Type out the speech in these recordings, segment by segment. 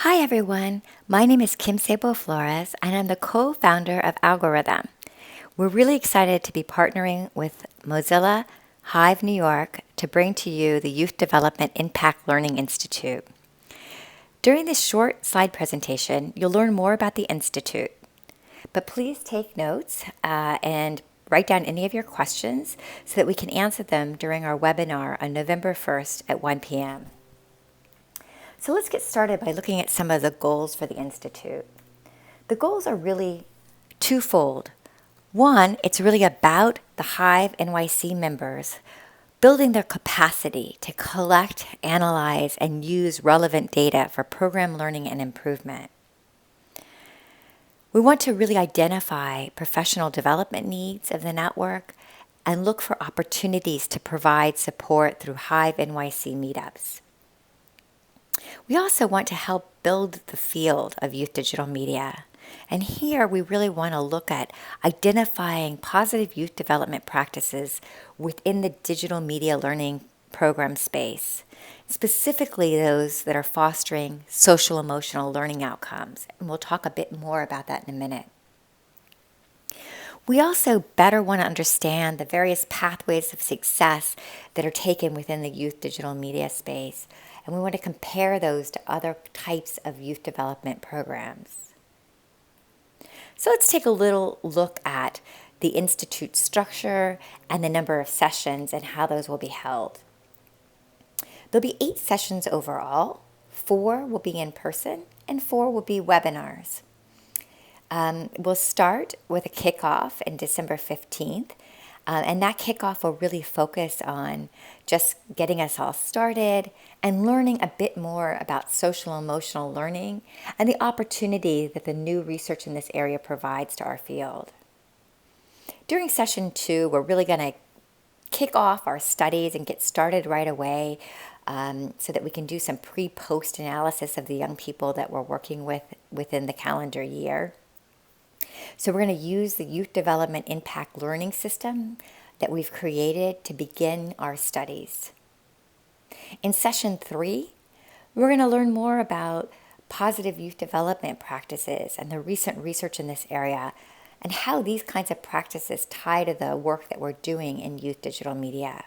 Hi everyone, my name is Kim Sabo Flores and I'm the co-founder of Algorithm. We're really excited to be partnering with Mozilla Hive New York to bring to you the Youth Development Impact Learning Institute. During this short slide presentation, you'll learn more about the Institute, but please take notes and write down any of your questions so that we can answer them during our webinar on November 1st at 1 p.m. So let's get started by looking at some of the goals for the Institute. The goals are really twofold. One, it's really about the Hive NYC members building their capacity to collect, analyze, and use relevant data for program learning and improvement. We want to really identify professional development needs of the network and look for opportunities to provide support through Hive NYC meetups. We also want to help build the field of youth digital media. And here we really want to look at identifying positive youth development practices within the digital media learning program space, specifically those that are fostering social emotional learning outcomes. And we'll talk a bit more about that in a minute. We also better want to understand the various pathways of success that are taken within the youth digital media space, and we want to compare those to other types of youth development programs. So let's take a little look at the Institute structure and the number of sessions and how those will be held. There'll be 8 sessions overall. 4 will be in person and 4 will be webinars. We'll start with a kickoff in December 15th, and that kickoff will really focus on just getting us all started and learning a bit more about social emotional learning and the opportunity that the new research in this area provides to our field. During session 2, we're really going to kick off our studies and get started right away so that we can do some pre-post analysis of the young people that we're working with within the calendar year. So we're going to use the Youth Development Impact Learning System that we've created to begin our studies. In session 3, we're going to learn more about positive youth development practices and the recent research in this area and how these kinds of practices tie to the work that we're doing in youth digital media.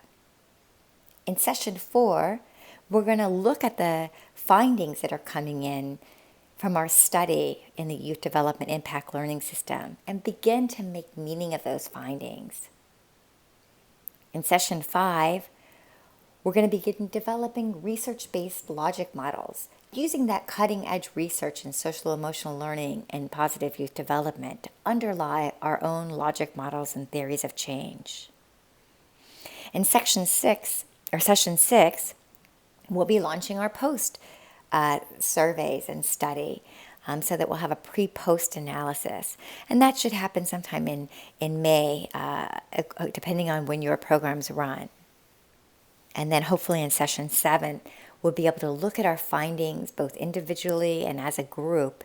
In session 4, we're going to look at the findings that are coming in from our study in the Youth Development Impact Learning System and begin to make meaning of those findings. In session 5, we're going to begin developing research-based logic models, using that cutting-edge research in social emotional learning and positive youth development to underlie our own logic models and theories of change. In session 6, we'll be launching our post surveys and study so that we'll have a pre-post analysis. And that should happen sometime in May, depending on when your programs run. And then hopefully in session 7, we'll be able to look at our findings both individually and as a group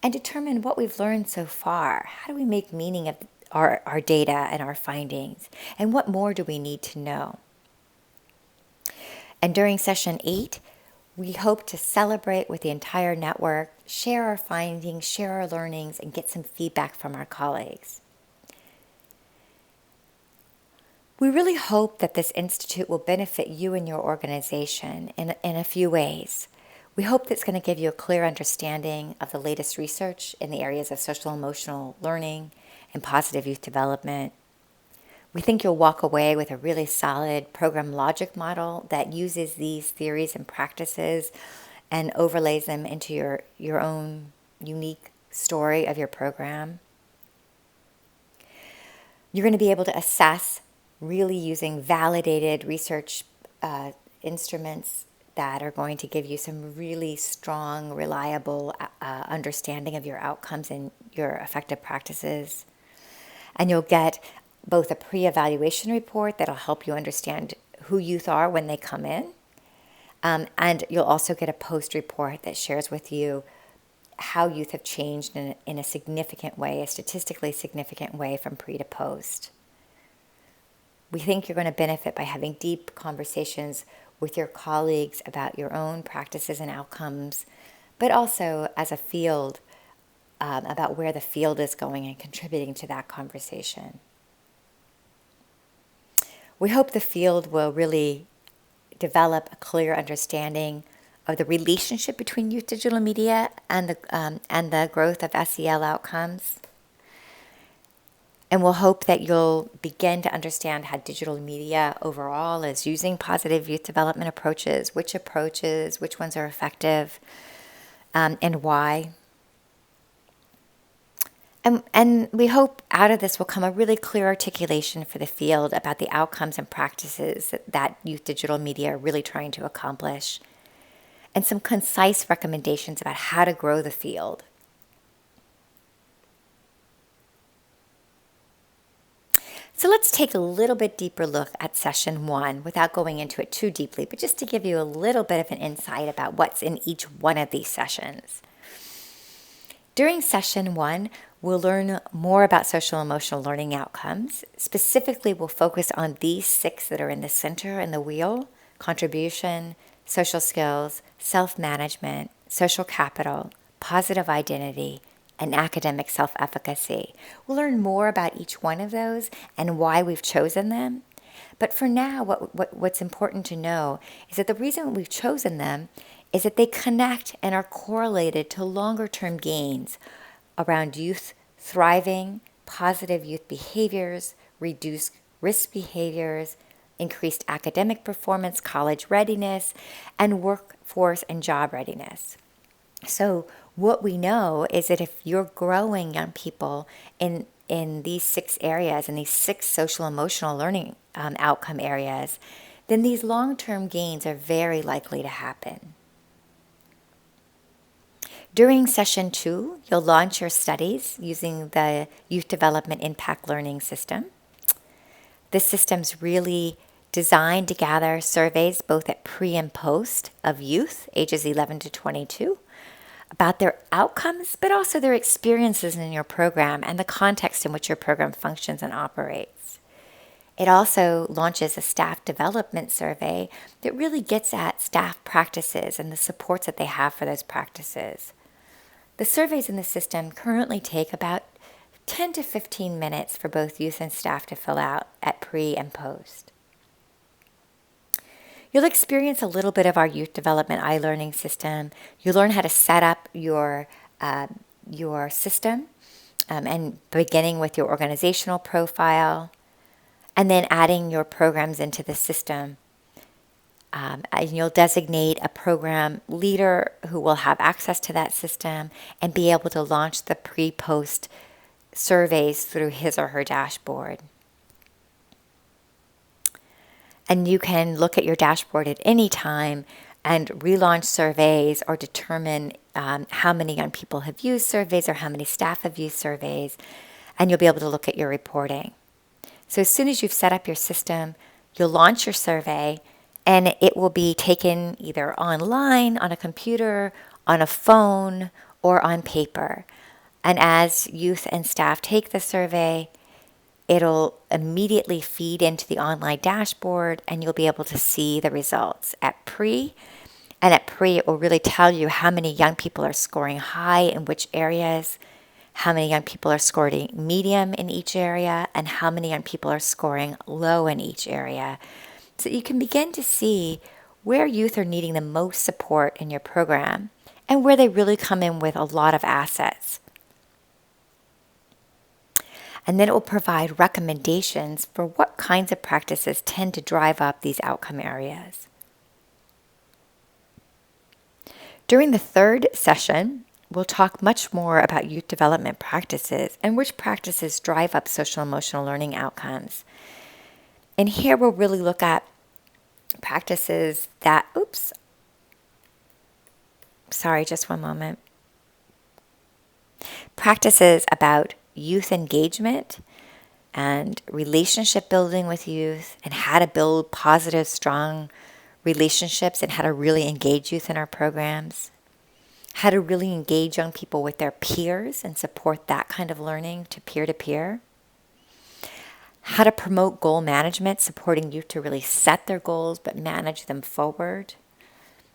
and determine what we've learned so far. How do we make meaning of our data and our findings? And what more do we need to know? And during session 8, we hope to celebrate with the entire network, share our findings, share our learnings, and get some feedback from our colleagues. We really hope that this institute will benefit you and your organization in a few ways. We hope that it's going to give you a clear understanding of the latest research in the areas of social emotional learning and positive youth development. We think you'll walk away with a really solid program logic model that uses these theories and practices and overlays them into your own unique story of your program. You're going to be able to assess really using validated research instruments that are going to give you some really strong, reliable understanding of your outcomes and your effective practices. And you'll get both a pre-evaluation report that'll help you understand who youth are when they come in, and you'll also get a post report that shares with you how youth have changed in a significant way, a statistically significant way from pre to post. We think you're going to benefit by having deep conversations with your colleagues about your own practices and outcomes, but also as a field, about where the field is going and contributing to that conversation. We hope the field will really develop a clear understanding of the relationship between youth digital media and the growth of SEL outcomes. And we'll hope that you'll begin to understand how digital media overall is using positive youth development approaches, which ones are effective, and why. And we hope out of this will come a really clear articulation for the field about the outcomes and practices that youth digital media are really trying to accomplish, and some concise recommendations about how to grow the field. So let's take a little bit deeper look at session 1 without going into it too deeply, but just to give you a little bit of an insight about what's in each one of these sessions. During session 1, we'll learn more about social emotional learning outcomes. Specifically, we'll focus on these 6 that are in the center in the wheel: contribution, social skills, self-management, social capital, positive identity, and academic self-efficacy. We'll learn more about each one of those and why we've chosen them. But for now, what's important to know is that the reason we've chosen them is that they connect and are correlated to longer-term gains around youth thriving, positive youth behaviors, reduced risk behaviors, increased academic performance, college readiness, and workforce and job readiness. So what we know is that if you're growing young people in these 6 areas, in these 6 social emotional learning outcome areas, then these long-term gains are very likely to happen. During session 2, you'll launch your studies using the Youth Development Impact Learning System. This system's really designed to gather surveys both at pre and post of youth ages 11 to 22 about their outcomes, but also their experiences in your program and the context in which your program functions and operates. It also launches a staff development survey that really gets at staff practices and the supports that they have for those practices. The surveys in the system currently take about 10 to 15 minutes for both youth and staff to fill out at pre and post. You'll experience a little bit of our youth development iLearning system. You'll learn how to set up your system, and beginning with your organizational profile, and then adding your programs into the system. And you'll designate a program leader who will have access to that system and be able to launch the pre-post surveys through his or her dashboard. And you can look at your dashboard at any time and relaunch surveys or determine how many young people have used surveys or how many staff have used surveys, and you'll be able to look at your reporting. So as soon as you've set up your system, you'll launch your survey, and it will be taken either online, on a computer, on a phone, or on paper. And as youth and staff take the survey, it'll immediately feed into the online dashboard, and you'll be able to see the results at pre. And at pre, it will really tell you how many young people are scoring high in which areas, how many young people are scoring medium in each area, and how many young people are scoring low in each area. So you can begin to see where youth are needing the most support in your program and where they really come in with a lot of assets. And then it will provide recommendations for what kinds of practices tend to drive up these outcome areas. During the 3rd session, we'll talk much more about youth development practices and which practices drive up social emotional learning outcomes. And here we'll really look at practices that, just one moment. Practices about youth engagement and relationship building with youth, and how to build positive, strong relationships, and how to really engage youth in our programs, how to really engage young people with their peers and support that kind of learning to peer, how to promote goal management, supporting youth to really set their goals but manage them forward,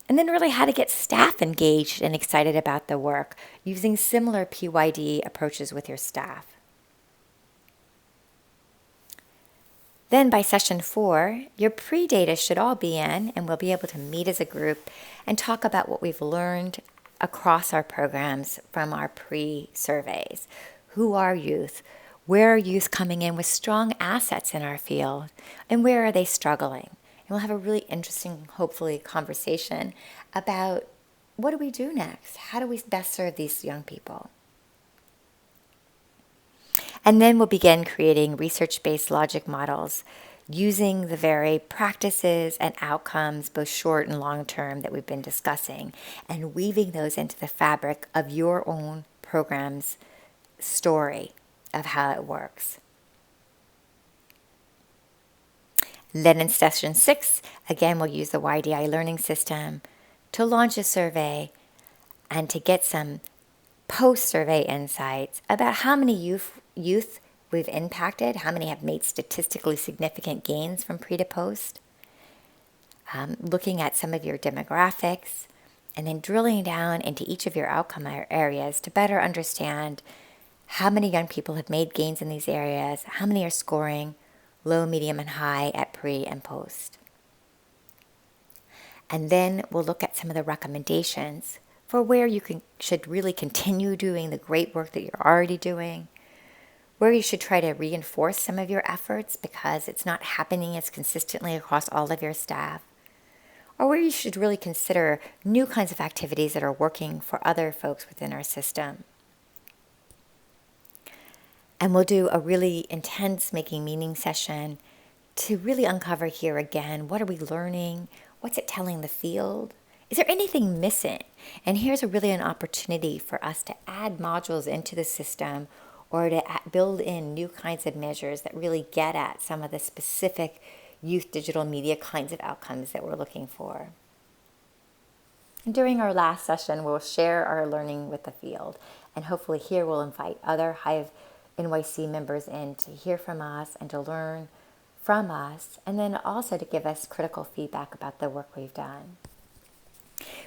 And then really how to get staff engaged and excited about the work using similar PYD approaches with your staff. Then by session 4, your pre-data should all be in, and we'll be able to meet as a group and talk about what we've learned across our programs from our pre-surveys. Who are youth? Where are youth coming in with strong assets in our field? And where are they struggling? And we'll have a really interesting, hopefully, conversation about what do we do next? How do we best serve these young people? And then we'll begin creating research-based logic models using the very practices and outcomes, both short and long term, that we've been discussing, and weaving those into the fabric of your own program's story of how it works. Then in session 6, again, we'll use the YDI learning system to launch a survey and to get some post-survey insights about how many youth we've impacted, how many have made statistically significant gains from pre to post, looking at some of your demographics, and then drilling down into each of your outcome areas to better understand how many young people have made gains in these areas, how many are scoring low, medium, and high at pre and post. And then we'll look at some of the recommendations for where you should really continue doing the great work that you're already doing, where you should try to reinforce some of your efforts because it's not happening as consistently across all of your staff, or where you should really consider new kinds of activities that are working for other folks within our system. And we'll do a really intense making meaning session to really uncover here again, what are we learning? What's it telling the field? Is there anything missing? And here's really an opportunity for us to add modules into the system or to build in new kinds of measures that really get at some of the specific youth digital media kinds of outcomes that we're looking for. And during our last session, we'll share our learning with the field. And hopefully here we'll invite other Hive NYC members in to hear from us and to learn from us, and then also to give us critical feedback about the work we've done.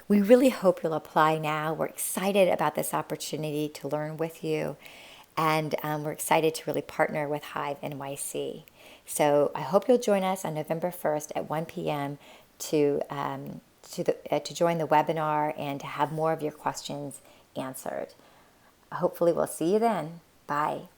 We really hope you'll apply now. We're excited about this opportunity to learn with you, and we're excited to really partner with Hive NYC. So I hope you'll join us on November 1st at 1 p.m. to join the webinar and to have more of your questions answered. Hopefully we'll see you then. Bye.